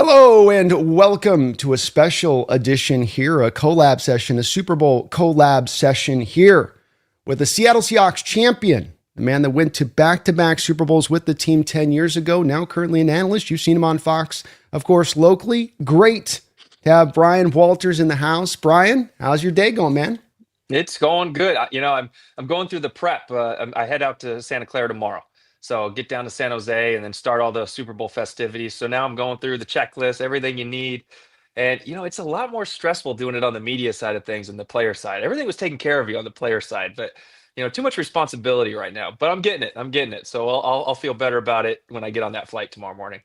Hello and welcome to a special edition here, a collab session, a Super Bowl collab session here with the Seattle Seahawks champion, the man that went to back-to-back Super Bowls with the team 10 years ago, now currently an analyst. You've seen him on Fox, of course, locally. Great to have Bryant Walters in the house. Bryan, how's your day going, man? It's going good. I'm going through the prep. I head out to Santa Clara tomorrow, so I'll get down to San Jose and then start all the Super Bowl festivities. So now I'm going through the checklist, everything you need, and it's a lot more stressful doing it on the media side of things than the player side. Everything was taken care of you on the player side, but too much responsibility right now. But I'm getting it. I'm getting it. So I'll feel better about it when I get on that flight tomorrow morning.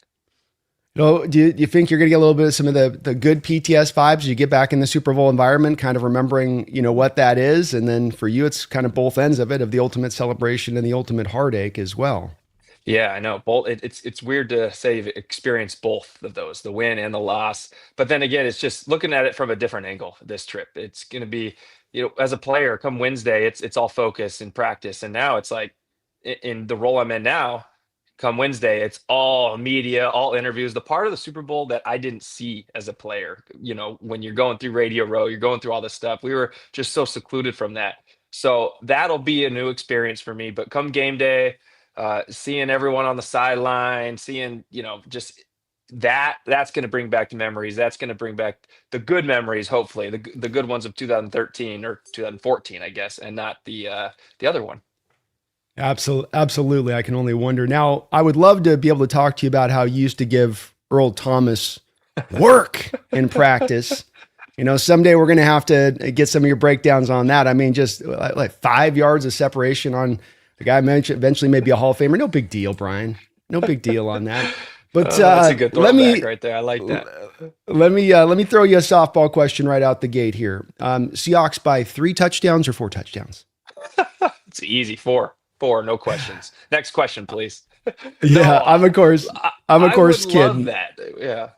Do you think you're going to get a little bit of some of the good PTS vibes? You get back in the Super Bowl environment, kind of remembering, what that is. And then for you, it's kind of both ends of it, of the ultimate celebration and the ultimate heartache as well. Yeah, I know. Both it's weird to say you've experienced both of those, the win and the loss. But then again, it's just looking at it from a different angle this trip. It's gonna be, as a player, come Wednesday, it's all focus and practice. And now it's like in the role I'm in now, come Wednesday, it's all media, all interviews. The part of the Super Bowl that I didn't see as a player, when you're going through Radio Row, you're going through all this stuff. We were just so secluded from that. So that'll be a new experience for me. But come game day, seeing everyone on the sideline, seeing, just that's going to bring back the memories. That's going to bring back the good memories, hopefully, the good ones of 2013 or 2014, I guess, and not the other one. Absolutely. Absolutely. I can only wonder. Now, I would love to be able to talk to you about how you used to give Earl Thomas work in practice. Someday we're going to have to get some of your breakdowns on that. I mean, just like 5 yards of separation on the guy mentioned, eventually maybe a Hall of Famer. No big deal, Bryan. No big deal on that. But That's a good let throwback me right there. I like that. let me throw you a softball question right out the gate here. Seahawks by 3 touchdowns or 4 touchdowns? It's easy. Four, no questions. Next question, please. Yeah, No, I'm of course I'm of I would course love kidding. that. Yeah,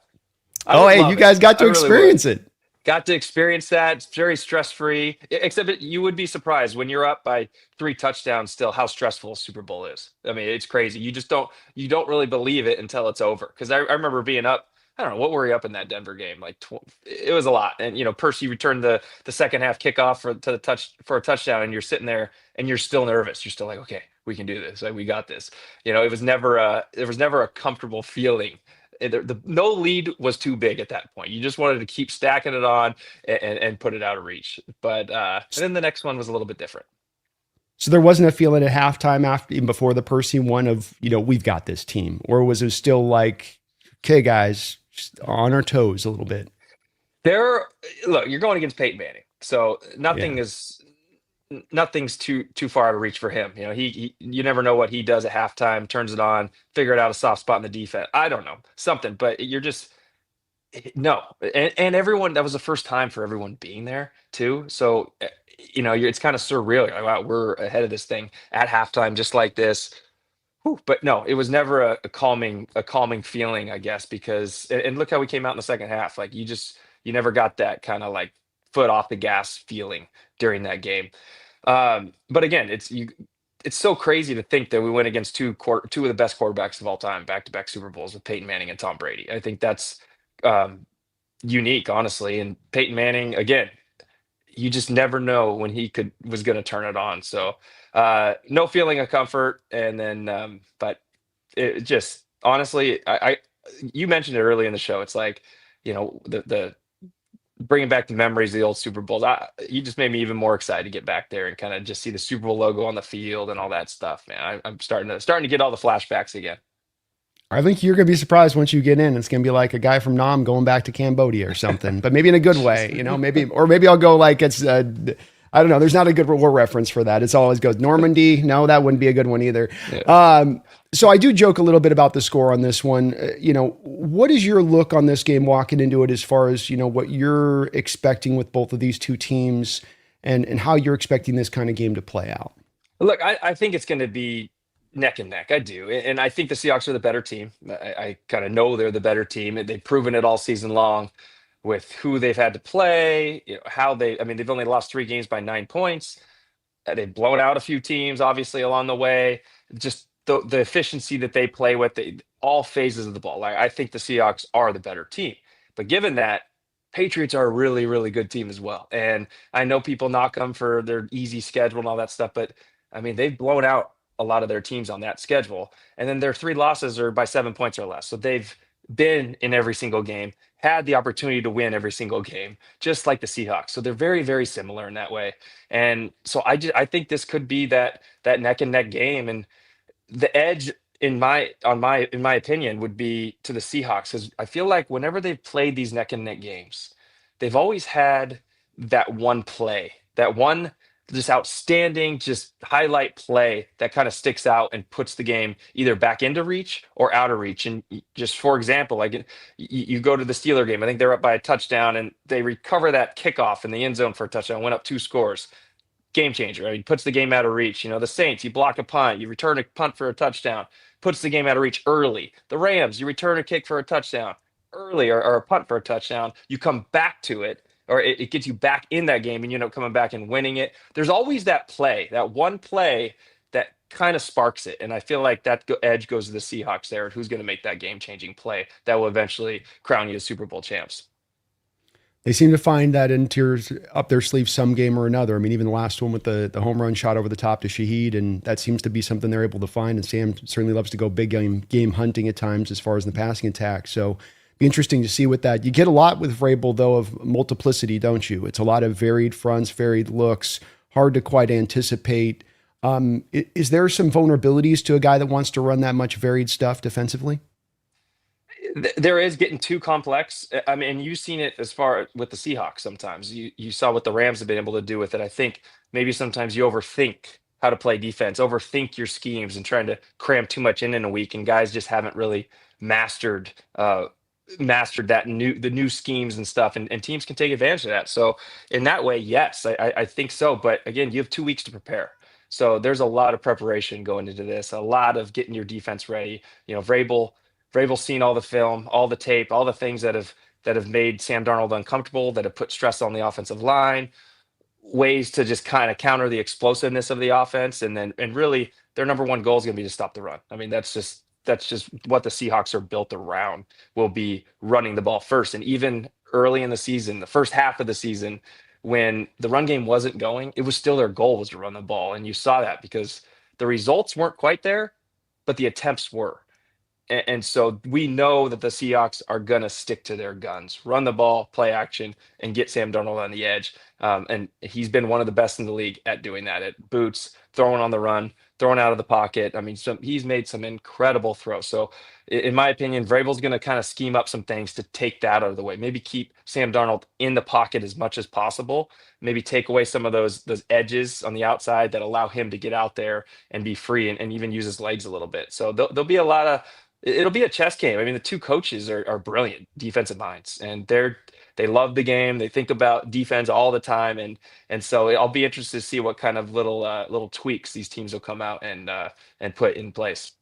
I Oh, would hey, you love it. guys got I to really would. experience it. Got to experience that. It's very stress free. Except that you would be surprised when you're up by 3 touchdowns. Still, how stressful a Super Bowl is. I mean, it's crazy. You don't really believe it until it's over. Because I remember being up. I don't know what were we up in that Denver game. Like it was a lot. And Percy returned the second half kickoff for a touchdown, and you're sitting there and you're still nervous. You're still like, okay, we can do this. Like, we got this. It was never a comfortable feeling. No lead was too big at that point. You just wanted to keep stacking it on and put it out of reach. But and then the next one was a little bit different. So there wasn't a feeling at halftime after even before the Percy one of, we've got this team, or was it still like, okay, guys, just on our toes a little bit? There, look, you're going against Peyton Manning, so Yeah. nothing's too far out of reach for him. You never know what he does at halftime. Turns it on, figure it out a soft spot in the defense. I don't know something, but you're just no. And everyone, that was the first time for everyone being there too. So it's kind of surreal. You're like, wow, we're ahead of this thing at halftime, just like this. Whew, but no, it was never a calming feeling, I guess, because and look how we came out in the second half. Like you never got that kind of like foot off the gas feeling during that game. But again, it's so crazy to think that we went against two of the best quarterbacks of all time, back to back Super Bowls with Peyton Manning and Tom Brady. I think that's um, unique, honestly. And Peyton Manning, again, you just never know when he was going to turn it on. So no feeling of comfort, and then but it just honestly, you mentioned it early in the show. It's like the bringing back the memories of the old Super Bowls. You just made me even more excited to get back there and kind of just see the Super Bowl logo on the field and all that stuff, man. I'm starting to get all the flashbacks again. I think you're going to be surprised once you get in. It's going to be like a guy from Nam going back to Cambodia or something, but maybe in a good way, maybe I'll go like it's, I don't know. There's not a good war reference for that. It's always goes Normandy. No, that wouldn't be a good one either. Yeah. So I do joke a little bit about the score on this one. What is your look on this game walking into it as far as, what you're expecting with both of these two teams and how you're expecting this kind of game to play out? Look, I think it's going to be neck and neck. I do. And I think the Seahawks are the better team. I kind of know they're the better team. They've proven it all season long with who they've had to play, I mean, they've only lost 3 games by 9 points. They've blown out a few teams, obviously, along the way. Just the efficiency that they play with, all phases of the ball. Like, I think the Seahawks are the better team. But given that, Patriots are a really, really good team as well. And I know people knock them for their easy schedule and all that stuff, but I mean, they've blown out a lot of their teams on that schedule. And then their three losses are by 7 points or less. So they've been in every single game, had the opportunity to win every single game, just like the Seahawks. So they're very, very similar in that way. And so I think this could be that neck and neck game. And the edge in my opinion would be to the Seahawks, because I feel like whenever they've played these neck and neck games, they've always had that one play, that one just outstanding, just highlight play that kind of sticks out and puts the game either back into reach or out of reach. And just for example, like you go to the Steeler game, I think they're up by a touchdown and they recover that kickoff in the end zone for a touchdown, went up 2 scores. Game changer. I mean, puts the game out of reach. The Saints, you block a punt, you return a punt for a touchdown, puts the game out of reach early. The Rams, you return a kick for a touchdown early, or a punt for a touchdown. You come back to it, or it gets you back in that game, and you end up coming back and winning it. There's always that play, that one play that kind of sparks it. And I feel like that edge goes to the Seahawks there. Who's going to make that game changing play that will eventually crown you as Super Bowl champs? They seem to find that in tiers up their sleeve some game or another. I mean, even the last one with the home run shot over the top to Shaheed, and that seems to be something they're able to find. And Sam certainly loves to go big game hunting at times as far as the passing attack. So be interesting to see with that. You get a lot with Vrabel, though, of multiplicity, don't you? It's a lot of varied fronts, varied looks, hard to quite anticipate. Is there some vulnerabilities to a guy that wants to run that much varied stuff defensively? There is getting too complex. I mean, you've seen it as far with the Seahawks sometimes. You saw what the Rams have been able to do with it. I think maybe sometimes you overthink how to play defense, overthink your schemes, and trying to cram too much in a week, and guys just haven't really mastered mastered the new schemes and stuff, and teams can take advantage of that. So in that way, yes, I think so. But again, you have 2 weeks to prepare. So there's a lot of preparation going into this, a lot of getting your defense ready. Vrabel's seen all the film, all the tape, all the things that have made Sam Darnold uncomfortable, that have put stress on the offensive line, ways to just kind of counter the explosiveness of the offense, and really their number one goal is going to be to stop the run. I mean, that's just what the Seahawks are built around. Will be running the ball first, and even early in the season, the first half of the season, when the run game wasn't going, it was still their goal was to run the ball, and you saw that because the results weren't quite there, but the attempts were. And so we know that the Seahawks are going to stick to their guns, run the ball, play action, and get Sam Darnold on the edge. And he's been one of the best in the league at doing that, at boots, throwing on the run, throwing out of the pocket. I mean, he's made some incredible throws. So, in my opinion, Vrabel's going to kind of scheme up some things to take that out of the way. Maybe keep Sam Darnold in the pocket as much as possible. Maybe take away some of those edges on the outside that allow him to get out there and be free, and even use his legs a little bit. So there'll be a lot of it'll be a chess game. I mean, the two coaches are brilliant defensive minds, and they love the game. They think about defense all the time, and so I'll be interested to see what kind of little tweaks these teams will come out and put in place.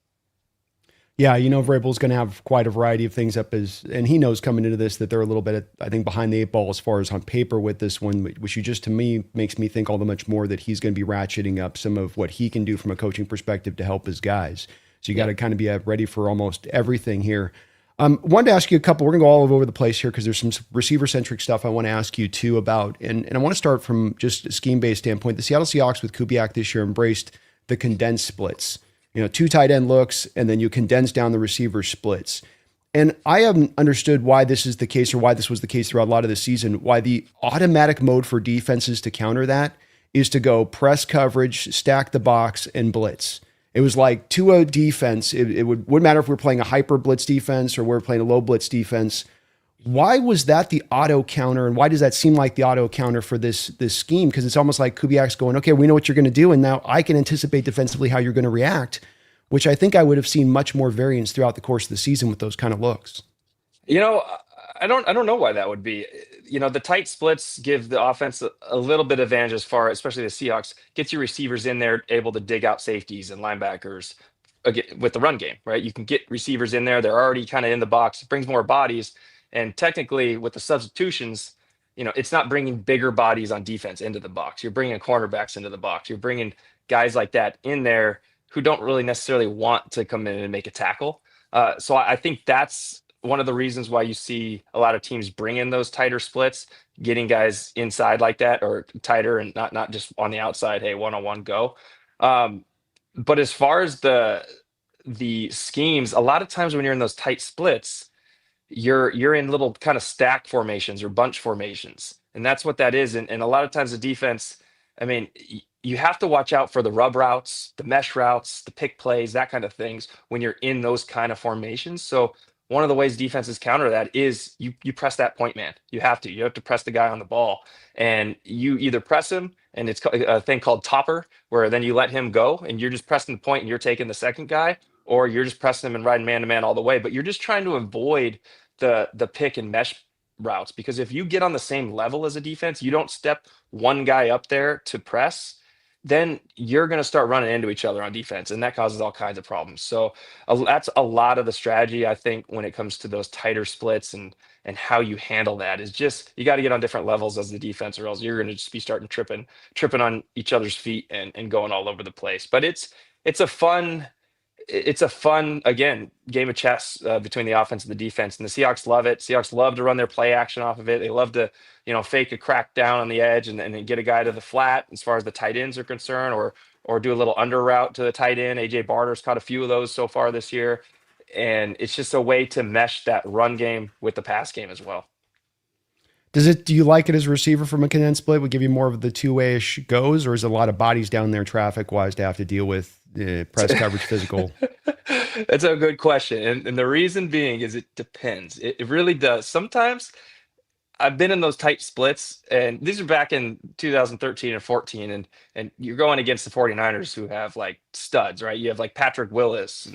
Yeah, Vrabel's going to have quite a variety of things and he knows coming into this that they're a little bit, I think, behind the eight ball as far as on paper with this one, which you just, to me, makes me think all the much more that he's going to be ratcheting up some of what he can do from a coaching perspective to help his guys. So you got to kind of be ready for almost everything here. Wanted to ask you a couple. We're going to go all over the place here because there's some receiver-centric stuff I want to ask you too about. And I want to start from just a scheme-based standpoint. The Seattle Seahawks with Kubiak this year embraced the condensed splits. Two tight end looks, and then you condense down the receiver splits. And I haven't understood why this is the case, or why this was the case throughout a lot of the season, why the automatic mode for defenses to counter that is to go press coverage, stack the box, and blitz. It was like to a defense, it wouldn't matter if we're playing a hyper blitz defense or we're playing a low blitz defense. Why was that the auto counter, and why does that seem like the auto counter for this scheme? Because it's almost like Kubiak's going, okay, we know what you're going to do, and now I can anticipate defensively how you're going to react, which I think I would have seen much more variance throughout the course of the season with those kind of looks. You know, I don't know why that would be. The tight splits give the offense a little bit of advantage as far, especially the Seahawks, gets your receivers in there able to dig out safeties and linebackers again with the run game, right? You can get receivers in there. They're already kind of in the box. It brings more bodies. And technically with the substitutions, it's not bringing bigger bodies on defense into the box. You're bringing cornerbacks into the box. You're bringing guys like that in there who don't really necessarily want to come in and make a tackle. So I think that's one of the reasons why you see a lot of teams bring in those tighter splits, getting guys inside like that or tighter and not just on the outside. Hey, one on one, go. Um, but as far as the schemes, a lot of times when you're in those tight splits, you're in little kind of stack formations or bunch formations, and that's what that is. And a lot of times the defense, I mean, you have to watch out for the rub routes, the mesh routes, the pick plays, that kind of things when you're in those kind of formations. So one of the ways defenses counter that is you press that point man. You have to press the guy on the ball, and you either press him, and it's a thing called topper, where then you let him go, and you're just pressing the point, and you're taking the second guy, or you're just pressing him and riding man to man all the way. But you're just trying to avoid the pick and mesh routes, because if you get on the same level as a defense, you don't step one guy up there to press, then you're going to start running into each other on defense, and that causes all kinds of problems. So that's a lot of the strategy, I think, when it comes to those tighter splits, and how you handle that is just you got to get on different levels as the defense, or else you're going to just be starting tripping on each other's feet and going all over the place. But it's a fun it's a fun, again, game of chess between the offense and the defense, and the Seahawks love it. Seahawks love to run their play action off of it. They love to, fake a crack down on the edge, and then get a guy to the flat as far as the tight ends are concerned, or do a little under route to the tight end. AJ Barter's caught a few of those so far this year, and it's just a way to mesh that run game with the pass game as well. Do you like it as a receiver from a condensed split? Would give you more of the two-way-ish goes, or is a lot of bodies down there traffic wise to have to deal with press coverage, physical? That's a good question. And the reason being is it depends. It really does. Sometimes I've been in those tight splits, and these are back in 2013 and 14, and you're going against the 49ers, who have like studs, right? You have like Patrick Willis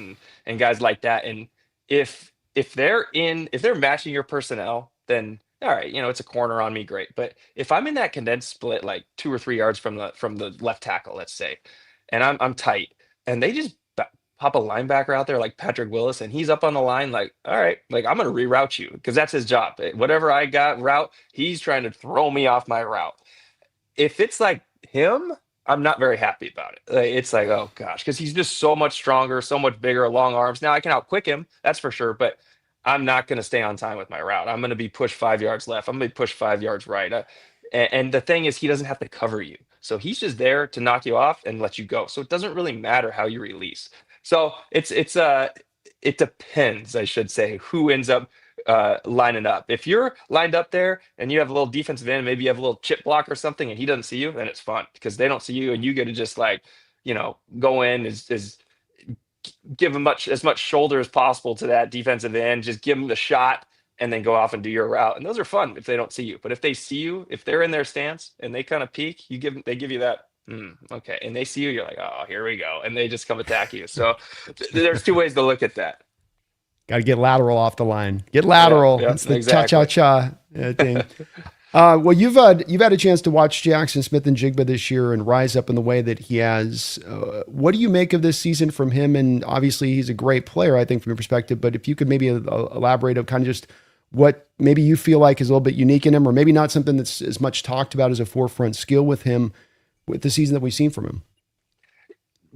and guys like that. And if they're matching your personnel, then all right, it's a corner on me, great. But if I'm in that condensed split, like 2 or 3 yards from the left tackle, let's say, and I'm tight, and they just pop a linebacker out there like Patrick Willis, and he's up on the line, like, all right, like I'm gonna reroute you, because that's his job. Whatever I got route, he's trying to throw me off my route. If it's like him, I'm not very happy about it. Like, it's like, oh gosh, because he's just so much stronger, so much bigger, long arms. Now I can outquick him, that's for sure, but I'm not going to stay on time with my route. I'm going to be pushed 5 yards left. I'm going to be pushed 5 yards right. And the thing is, he doesn't have to cover you. So he's just there to knock you off and let you go. So it doesn't really matter how you release. So it depends, I should say, who ends up lining up. If you're lined up there and you have a little defensive end, maybe you have a little chip block or something, and he doesn't see you, then it's fun because they don't see you, and you get to just like, go in as give as much shoulder as possible to that defensive end, just give them the shot, and then go off and do your route. And those are fun if they don't see you. But if they see you, if they're in their stance and they kind of peek, they give you that, okay. And they see you, you're like, oh, here we go. And they just come attack you. So there's two ways to look at that. Got to get lateral off the line. Get lateral. Yeah, It's the exactly. cha-cha-cha thing. Well, you've had a chance to watch Jackson Smith-Njigba this year and rise up in the way that he has. What do you make of this season from him? And obviously, he's a great player, I think, from your perspective. But if you could maybe elaborate on kind of just what maybe you feel like is a little bit unique in him, or maybe not something that's as much talked about as a forefront skill with him, with the season that we've seen from him.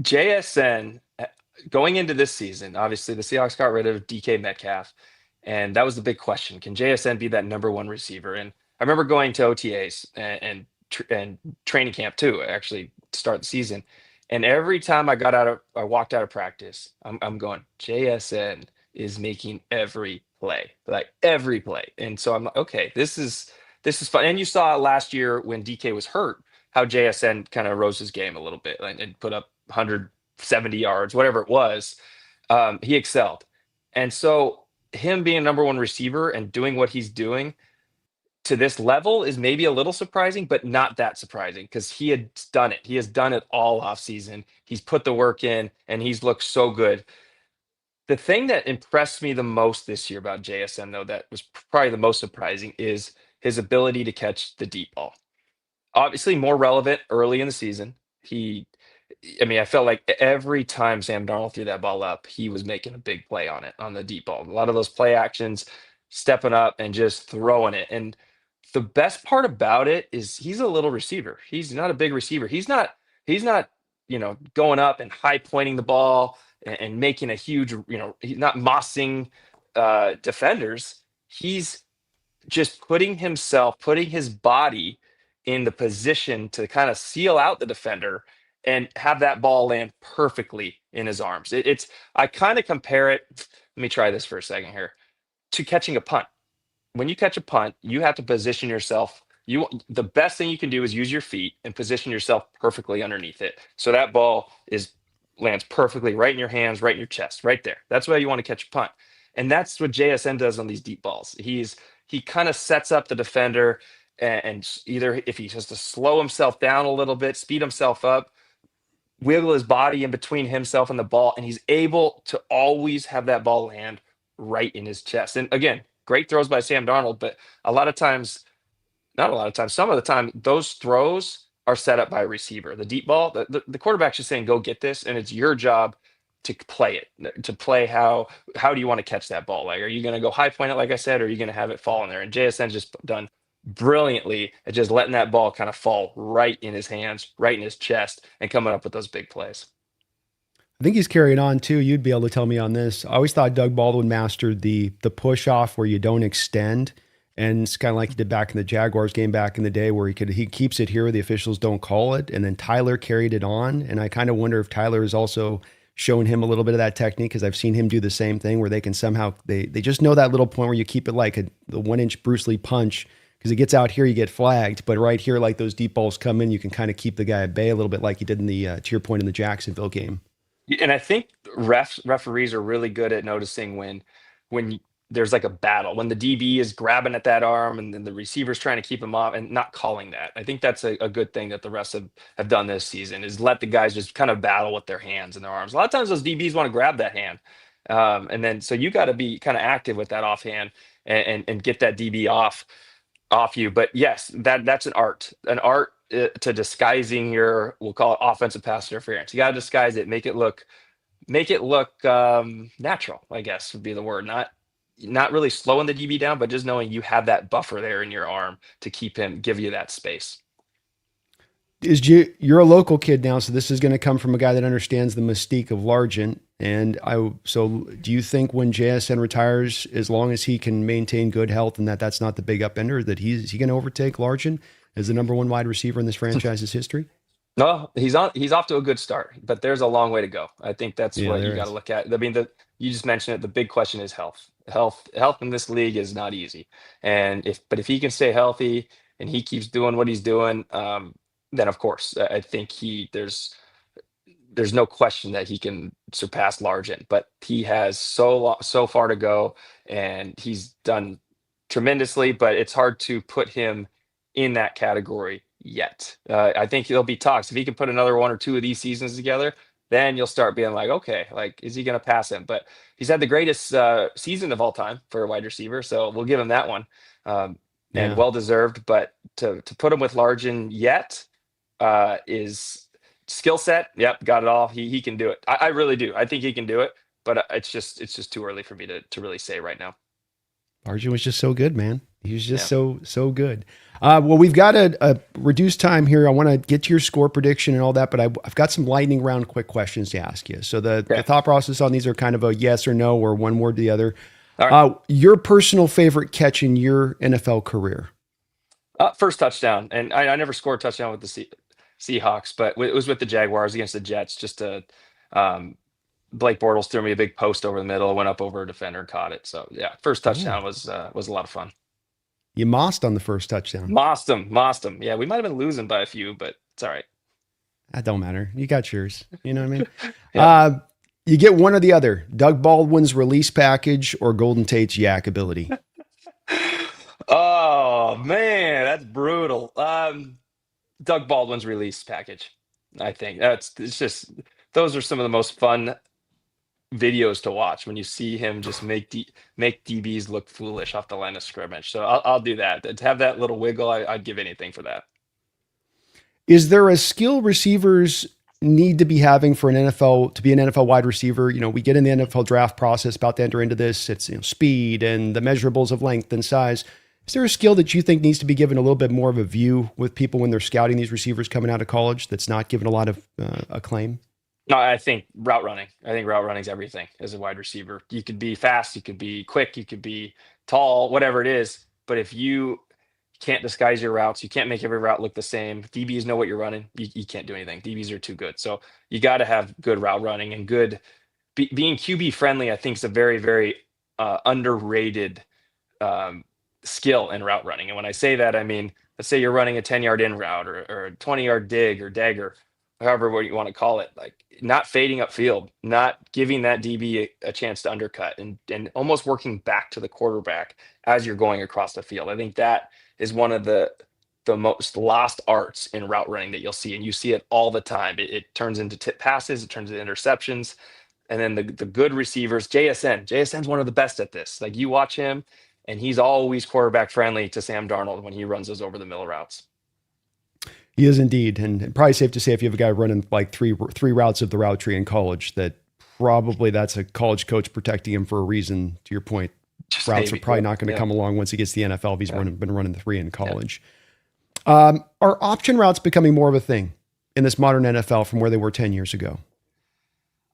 JSN, going into this season, obviously the Seahawks got rid of DK Metcalf, and that was the big question. Can JSN be that number one receiver? And I remember going to OTAs and training camp too, actually, to start the season. And every time I walked out of practice, I'm going, JSN is making every play, like every play. And so I'm like, okay, this is fun. And you saw last year when DK was hurt, how JSN kind of rose his game a little bit and put up 170 yards, whatever it was. He excelled. And so him being a number one receiver and doing what he's doing to this level is maybe a little surprising, but not that surprising, because he had done it. He has done it all off season. He's put the work in, and he's looked so good. The thing that impressed me the most this year about JSN, though, that was probably the most surprising, is his ability to catch the deep ball. Obviously, more relevant early in the season. I mean, I felt like every time Sam Darnold threw that ball up, he was making a big play on it, on the deep ball. A lot of those play actions, stepping up and just throwing it. And the best part about it is he's a little receiver. He's not a big receiver. He's not. going up and high pointing the ball and making a huge, he's not mossing defenders. He's just putting his body in the position to kind of seal out the defender and have that ball land perfectly in his arms. I kind of compare it. Let me try this for a second here, to catching a punt. When you catch a punt, you have to position yourself. The best thing you can do is use your feet and position yourself perfectly underneath it. So that ball lands perfectly right in your hands, right in your chest, right there. That's why you want to catch a punt. And that's what JSN does on these deep balls. He kind of sets up the defender, and either if he has to slow himself down a little bit, speed himself up, wiggle his body in between himself and the ball, and he's able to always have that ball land right in his chest. And again, great throws by Sam Darnold, but a lot of times, not a lot of times, some of the time, those throws are set up by a receiver. The deep ball, the quarterback's just saying, go get this, and it's your job to play it, to play how do you want to catch that ball? Like, are you going to go high point it, like I said, or are you going to have it fall in there? And JSN's just done brilliantly at just letting that ball kind of fall right in his hands, right in his chest, and coming up with those big plays. I think he's carrying on too. You'd be able to tell me on this. I always thought Doug Baldwin mastered the push off where you don't extend. And it's kind of like he did back in the Jaguars game back in the day where he keeps it here, the officials don't call it. And then Tyler carried it on. And I kind of wonder if Tyler is also showing him a little bit of that technique, because I've seen him do the same thing where they can somehow, they just know that little point where you keep it like the 1-inch Bruce Lee punch, because it gets out here, you get flagged. But right here, like those deep balls come in, you can kind of keep the guy at bay a little bit like he did in the, to your point, in the Jacksonville game. And I think referees are really good at noticing when there's like a battle, when the DB is grabbing at that arm and then the receiver's trying to keep him off and not calling that. I think that's a good thing that the refs have done this season, is let the guys just kind of battle with their hands and their arms. A lot of times those DBs want to grab that hand. And then so you got to be kind of active with that offhand and get that DB off you. But yes, that's an art to disguising your, we'll call it offensive pass interference. You got to disguise it, make it look natural, I guess would be the word. Not really slowing the DB down, but just knowing you have that buffer there in your arm to give you that space. You're a local kid now, so this is going to come from a guy that understands the mystique of Largent. And so do you think when JSN retires, as long as he can maintain good health and that's not the big upender, that is he going to overtake Largent as the number one wide receiver in this franchise's history? No, he's off to a good start, but there's a long way to go. I think that's what you got to look at. I mean, you just mentioned it. The big question is health. Health in this league is not easy. And if he can stay healthy and he keeps doing what he's doing, then of course I think there's no question that he can surpass Largent. But he has so far to go, and he's done tremendously. But it's hard to put him in that category yet. I think there'll be talks. If he can put another one or two of these seasons together, then you'll start being like, okay, like, is he going to pass him? But he's had the greatest season of all time for a wide receiver, so we'll give him that one, and well deserved. But to put him with Largent yet is skill set. Yep, got it all. He can do it. I really do. I think he can do it, but it's just too early for me to really say right now. Largent was just so good, man. He was just so good. Well, we've got a reduced time here. I want to get to your score prediction and all that, but I've got some lightning round quick questions to ask you. So the thought process on these are kind of a yes or no or one word to the other. All right. Your personal favorite catch in your NFL career? First touchdown. And I never scored a touchdown with the Seahawks, but it was with the Jaguars against the Jets. Just Blake Bortles threw me a big post over the middle, went up over a defender and caught it. So yeah, first touchdown was a lot of fun. You mossed on the first touchdown. Mossed him. Yeah, we might have been losing by a few, but it's all right. That don't matter. You got yours. You know what I mean? You get one or the other. Doug Baldwin's release package or Golden Tate's yak ability. Oh, man, that's brutal. Doug Baldwin's release package, I think. It's just, those are some of the most fun videos to watch when you see him just make DBs look foolish off the line of scrimmage. So I'll do that. To have that little wiggle, I'd give anything for that. Is there a skill receivers need to be having for an NFL to be an NFL wide receiver? You know, we get in the NFL draft process, about to enter into this. It's speed and the measurables of length and size. Is there a skill that you think needs to be given a little bit more of a view with people when they're scouting these receivers coming out of college that's not given a lot of acclaim? No, I think route running. I think route running is everything as a wide receiver. You could be fast, you could be quick, you could be tall, whatever it is. But if you can't disguise your routes, you can't make every route look the same. DBs know what you're running. You can't do anything. DBs are too good. So you got to have good route running and good being QB friendly. I think is a very, very underrated um, skill in route running. And when I say that, I mean, let's say you're running a 10-yard in route or a 20-yard dig or dagger, however what you want to call it, like not fading upfield, not giving that DB a chance to undercut and almost working back to the quarterback as you're going across the field. I think that is one of the most lost arts in route running that you'll see. And you see it all the time. It turns into tip passes, it turns into interceptions. And then the good receivers, JSN's one of the best at this. Like you watch him, and he's always quarterback friendly to Sam Darnold when he runs those over the middle routes. He is indeed, and probably safe to say if you have a guy running like three routes of the route tree in college, that probably that's a college coach protecting him for a reason. To your point, Just routes maybe. are probably not going to Yeah. come along once he gets to the NFL if he's Yeah. been running three in Yeah. college. Are option routes becoming more of a thing in this modern NFL from where they were 10 years ago?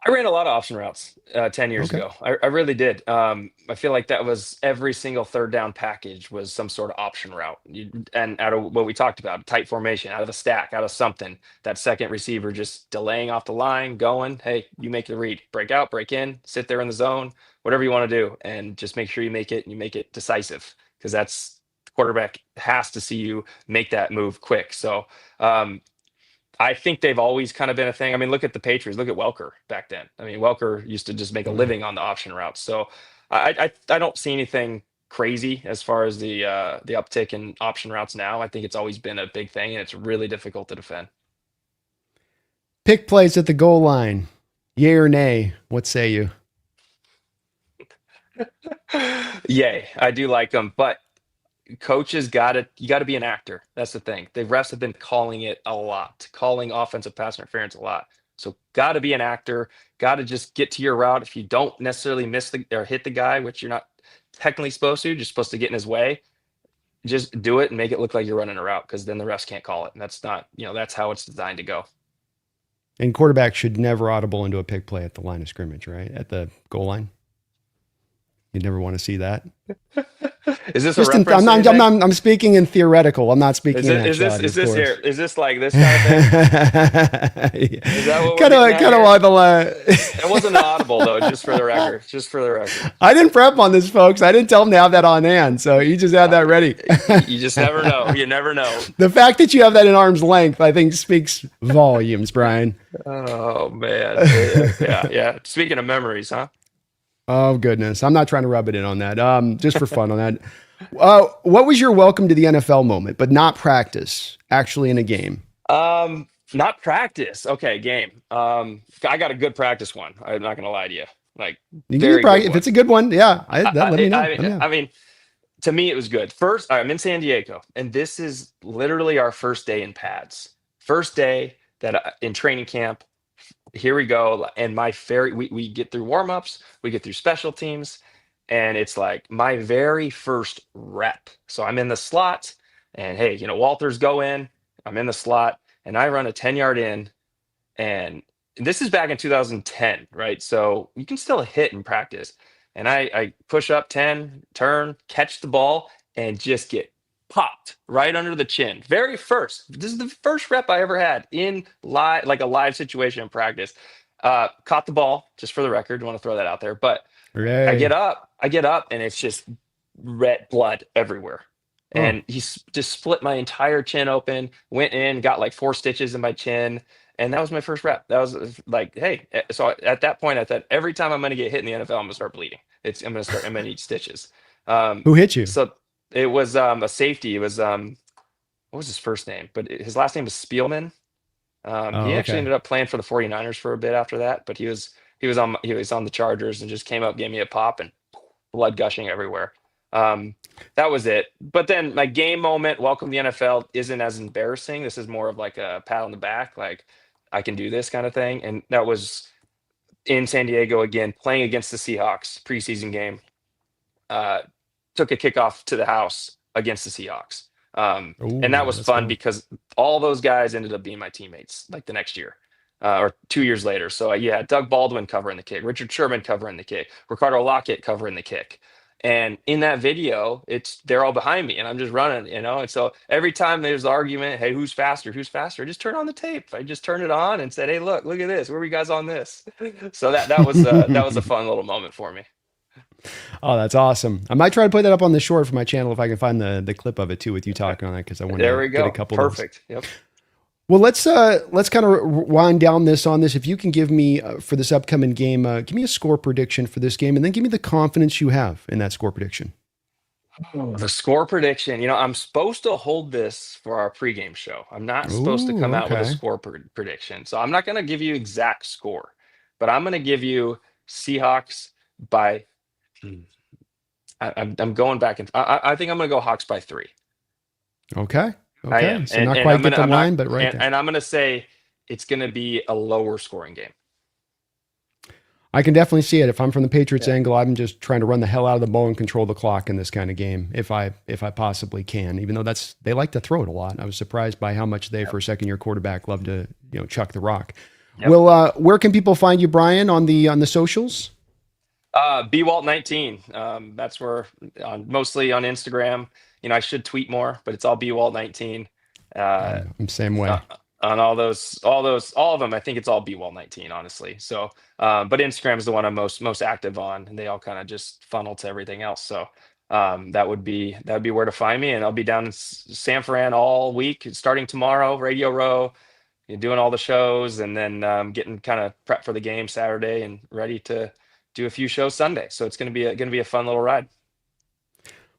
I ran a lot of option routes 10 years Okay. ago. I really did. I feel like that was every single third down package was some sort of option route. And out of what we talked about, tight formation, out of a stack, out of something, that second receiver just delaying off the line, going, hey, you make the read, break out, break in, sit there in the zone, whatever you want to do. And just make sure you make it and you make it decisive because that's the quarterback has to see you make that move quick. So, I think they've always kind of been a thing. I mean, look at the Patriots. Look at Welker back then. I mean, Welker used to just make a living on the option routes. So I don't see anything crazy as far as the uptick in option routes now. I think it's always been a big thing, and it's really difficult to defend. Pick plays at the goal line. Yay or nay? What say you? Yay, I do like them, but coaches got to you got to be an actor. That's the thing. The refs have been calling it a lot, calling offensive pass interference a lot. So got to be an actor. Got to just get to your route. If you don't necessarily miss the or hit the guy, which you're not technically supposed to, you're supposed to get in his way. Just do it and make it look like you're running a route because then the refs can't call it. And that's not, that's how it's designed to go. And quarterback should never audible into a pick play at the line of scrimmage, right? At the goal line. You'd never want to see that. Is this a Just reference? I'm speaking in theoretical. I'm not speaking in actuality. Is this here? Is this like this kind of thing? Is that what we're kind getting at of here? like the It wasn't audible though, just for the record. Just for the record. I didn't prep on this, folks. I didn't tell him to have that on hand, so you just had that ready. You just never know. You never know. The fact that you have that in arm's length, I think, speaks volumes, Brian. Oh man. Yeah. Speaking of memories, huh? Oh goodness, I'm not trying to rub it in on that. Just for fun on that. What was your welcome to the NFL moment, but not practice, actually in a game? Not practice. Okay, game. I got a good practice one. I'm not gonna lie to you. Like You can very practice good if one. it's a good one. Yeah, let me know. I, Let me know. I mean, to me, it was good. First, I'm in San Diego, and this is literally our first day in pads. First day in training camp. Here we go. And we get through warmups, we get through special teams, and it's like my very first rep. So I'm in the slot, and hey, Walters go in. I'm in the slot, and I run a 10-yard in, and this is back in 2010, right? So you can still hit in practice. And I push up 10, turn, catch the ball, and just get popped right under the chin. Very first. This is the first rep I ever had in live, like a live situation in practice. Caught the ball, just for the record. I want to throw that out there. But Hooray. I get up, and it's just red blood everywhere. Oh, And just split my entire chin open, went in, got like 4 stitches in my chin. And that was my first rep. That was like, hey, so at that point, I thought every time I'm going to get hit in the NFL, I'm going to start bleeding. I'm going to need stitches. who hit you? So it was a safety. It was, what was his first name? But his last name was Spielman. Oh, He actually okay. ended up playing for the 49ers for a bit after that, but he was on the Chargers and just came up, gave me a pop and blood gushing everywhere. Um, that was it. But then my game moment, welcome to the NFL, isn't as embarrassing. This is more of like a pat on the back, like I can do this kind of thing. And that was in San Diego again, playing against the Seahawks preseason game. Uh, Took a kickoff to the house against the Seahawks. Ooh, And that was let's fun go. because all those guys ended up being my teammates like the next year. Or 2 years later. So you had Doug Baldwin covering the kick, Richard Sherman covering the kick, Ricardo Lockett covering the kick. And in that video, they're all behind me and I'm just running, And so every time there's the argument, hey, who's faster? Who's faster? I just turn on the tape. I just turned it on and said, hey, look at this. Where were you guys on this? So that was a fun little moment for me. Oh, that's awesome. I might try to put that up on the short for my channel if I can find the clip of it too with you talking on that, because I want There to we get a go. couple of those. Perfect. Yep. Well, let's kind of wind down this on this. If you can give me for this upcoming game, give me a score prediction for this game, and then give me the confidence you have in that score prediction. The score prediction, I'm supposed to hold this for our pregame show. I'm not supposed to Ooh, come out with a okay. score prediction. So I'm not going to give you exact score, but I'm going to give you Seahawks by. Hmm, I'm going back and I think I'm going to go Hawks by 3. Okay. I Okay. am, So not quite get the I'm not, line, but right there. and I'm going to say it's going to be a lower scoring game. I can definitely see it. If I'm from the Patriots Yeah. angle, I'm just trying to run the hell out of the ball and control the clock in this kind of game, if I possibly can. Even though they like to throw it a lot. I was surprised by how much they, for a second year quarterback, love to chuck the rock. Yep. Well, where can people find you, Bryan, on the socials? BWalt19. That's where mostly on Instagram. I should tweet more, but it's all BWalt19. I'm same way. On all of them, I think it's all BWalt19, honestly. So, but Instagram is the one I'm most active on, and they all kind of just funnel to everything else. So, that would be where to find me, and I'll be down in San Fran all week, starting tomorrow, Radio Row, doing all the shows, and then getting kind of prepped for the game Saturday and ready to do a few shows Sunday. So it's going to be a fun little ride.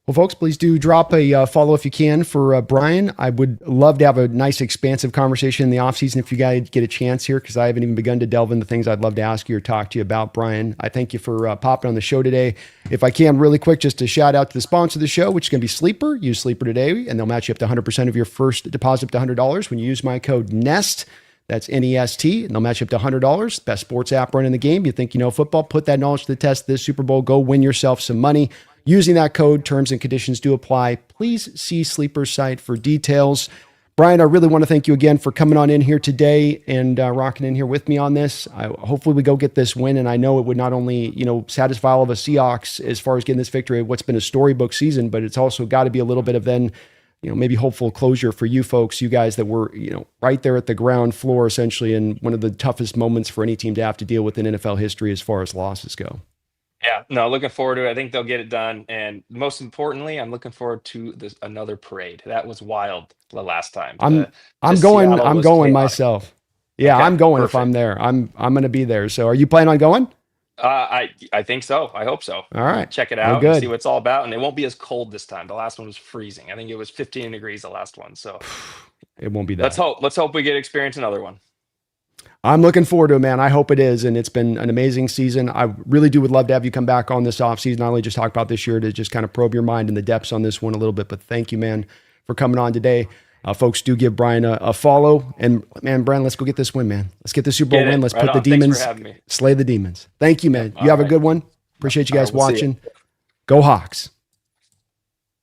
Well, folks, please do drop a follow if you can for Bryan. I would love to have a nice, expansive conversation in the offseason if you guys get a chance here, because I haven't even begun to delve into things I'd love to ask you or talk to you about, Bryan. I thank you for popping on the show today. If I can, really quick, just to shout out to the sponsor of the show, which is going to be Sleeper. Use Sleeper today, and they'll match you up to 100% of your first deposit up to $100 when you use my code NEST. That's NEST, and they'll match you up to $100. Best sports app running the game. You think you know football? Put that knowledge to the test this Super Bowl. Go win yourself some money. Using that code, terms and conditions do apply. Please see Sleeper's site for details. Bryan, I really want to thank you again for coming on in here today and rocking in here with me on this. Hopefully we go get this win, and I know it would not only satisfy all of us Seahawks as far as getting this victory, what's been a storybook season, but it's also got to be a little bit of then maybe hopeful closure for you folks, you guys that were right there at the ground floor, essentially, in one of the toughest moments for any team to have to deal with in NFL history as far as losses go. Yeah, no, looking forward to it. I think they'll get it done. And most importantly, I'm looking forward to another parade. That was wild the last time. I'm Seattle going was chaotic. myself. Yeah, Okay, I'm going perfect. if I'm there. I'm going to be there. So are you planning on going? I think so. I hope so. All right. Check it Well, out and good. see what it's all about. And it won't be as cold this time. The last one was freezing. I think it was 15 degrees the last one. So It won't be that. let's hope we get to experience another one. I'm looking forward to it, man. I hope it is. And it's been an amazing season. I really would love to have you come back on this offseason, not only just talk about this year, to just kind of probe your mind in the depths on this one a little bit. But thank you, man, for coming on today. Folks, do give Bryan a follow. And, man, Bryan, let's go get this win, man. Let's get the Super Bowl win. Let's put the demons, Thanks for having me. slay the demons. Thank you, man. You have a good one. Appreciate you guys All right, we'll see watching. Go Hawks.